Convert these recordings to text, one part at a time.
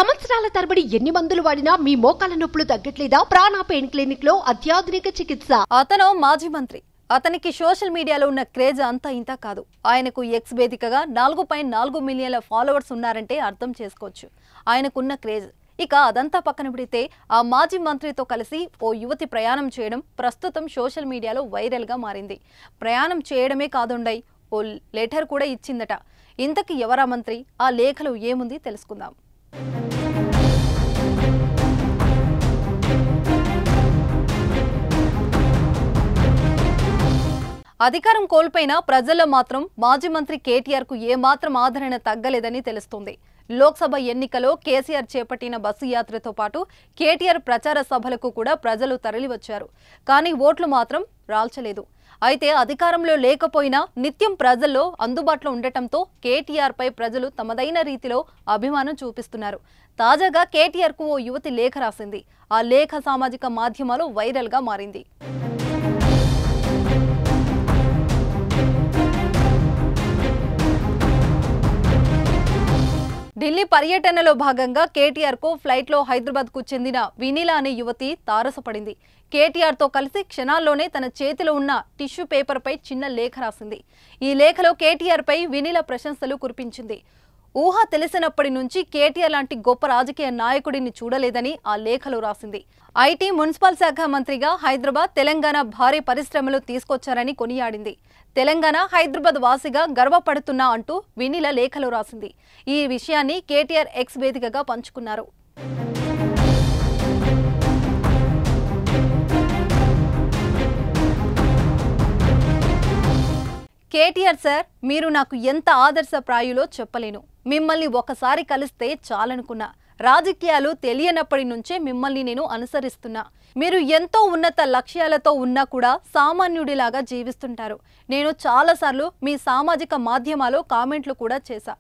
సంవత్సరాల తరబడి ఎన్ని మందులు వాడినా మీ మోకాల నొప్పులు తగ్గట్లేదా? ప్రాణ పెయిన్ క్లినిక్ లో అత్యాధునిక చికిత్స. అతను మాజీ మంత్రి. అతనికి సోషల్ మీడియాలో ఉన్న క్రేజ్ అంతా ఇంత కాదు. ఆయనకు ఎక్స్ వేదికగా 4.4 మిలియన్ల ఫాలోవర్స్ ఉన్నారంటే అర్థం చేసుకోవచ్చు ఆయనకున్న క్రేజ్. ఇక అదంతా పక్కన పెడితే ఆ మాజీ మంత్రితో కలిసి ఓ యువతి ప్రయాణం చేయడం ప్రస్తుతం సోషల్ మీడియాలో వైరల్ గా మారింది. ప్రయాణం చేయడమే కాదుండయి ఓ లెటర్ కూడా ఇచ్చిందట. ఇంతకీ ఎవరా మంత్రి? ఆ లేఖలో ఏముంది తెలుసుకుందాం. అధికారం కోల్పోయినా ప్రజల్లో మాత్రం మాజీ మంత్రి కేటీఆర్ కు ఏమాత్రం ఆదరణ తగ్గలేదని తెలుస్తోంది. లోక్సభ ఎన్నికలో కేసీఆర్ చేపట్టిన బస్సు యాత్రతో పాటు కేటీఆర్ ప్రచార సభలకు కూడా ప్రజలు తరలివచ్చారు. కానీ ఓట్లు మాత్రం రాల్చలేదు. అయితే అధికారంలో లేకపోయినా నిత్యం ప్రజల్లో అందుబాటులో ఉండటంతో కేటీఆర్ పై ప్రజలు తమదైన రీతిలో అభిమానం చూపిస్తున్నారు. తాజాగా కేటీఆర్ కు ఓ యువతి లేఖ రాసింది. ఆ లేఖ సామాజిక మాధ్యమాలు వైరల్ గా మారింది. ఢిల్లీ పర్యటనలో భాగంగా కేటీఆర్ కు ఫ్లైట్ లో హైదరాబాద్ కు చెందిన వినీలా అనే యువతి తారసపడింది. కేటీఆర్ తో కలిసి క్షణాల్లోనే తన చేతిలో ఉన్న టిష్యూ పేపర్ పై చిన్న లేఖ రాసింది. ఈ లేఖలో కేటీఆర్ పై వినీలా ప్రశంసలు కురిపించింది. ఊహ తెలిసినప్పటి నుంచి కేటీఆర్ లాంటి గొప్ప రాజకీయ నాయకుడిని చూడలేదని ఆ లేఖలో రాసింది. ఐటీ మున్సిపల్ శాఖ మంత్రిగా హైదరాబాద్, తెలంగాణ భారీ పరిశ్రమలు తీసుకొచ్చారని కొనియాడింది. తెలంగాణ, హైదరాబాద్ వాసిగా గర్వపడుతున్నా అంటూ వినీలా లేఖలో రాసింది. ఈ విషయాన్ని కేటీఆర్ ఎక్స్ వేదికగా పంచుకున్నారు. కేటీఆర్ సార్, మీరు నాకు ఎంత ఆదర్శప్రాయులో చెప్పలేను. మిమ్మల్ని ఒకసారి కలిస్తే చాలనుకున్నా. రాజకీయాలు తెలియనప్పటి నుంచే మిమ్మల్ని నేను అనుసరిస్తున్నా. మీరు ఎంతో ఉన్నత లక్ష్యాలతో ఉన్నా కూడా సామాన్యుడిలాగా జీవిస్తుంటారు. నేను చాలాసార్లు మీ సామాజిక మాధ్యమాల్లో కామెంట్లు కూడా చేశా.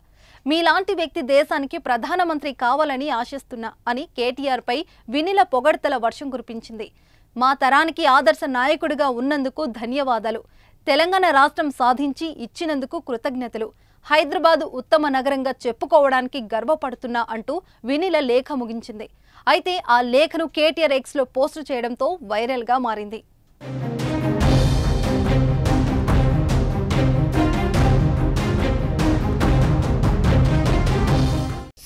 మీలాంటి వ్యక్తి దేశానికి ప్రధానమంత్రి కావాలని ఆశిస్తున్నా అని కేటీఆర్ పై వినీల పొగడ్తల వర్షం కురిపించింది. మా తరానికి ఆదర్శ నాయకుడిగా ఉన్నందుకు ధన్యవాదాలు. తెలంగాణ రాష్ట్రం సాధించి ఇచ్చినందుకు కృతజ్ఞతలు. హైదరాబాద్ ఉత్తమ నగరంగా చెప్పుకోవడానికి గర్వపడుతున్నా అంటూ వినీల లేఖ ముగించింది. అయితే ఆ లేఖను కేటీఆర్ ఎక్స్ లో పోస్టు చేయడంతో వైరల్ గా మారింది.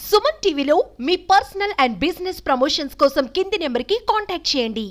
సుమన్ టీవీలో మీ పర్సనల్ అండ్ బిజినెస్ ప్రమోషన్స్ కోసం కింది నెంబర్ కి కాంటాక్ట్ చేయండి.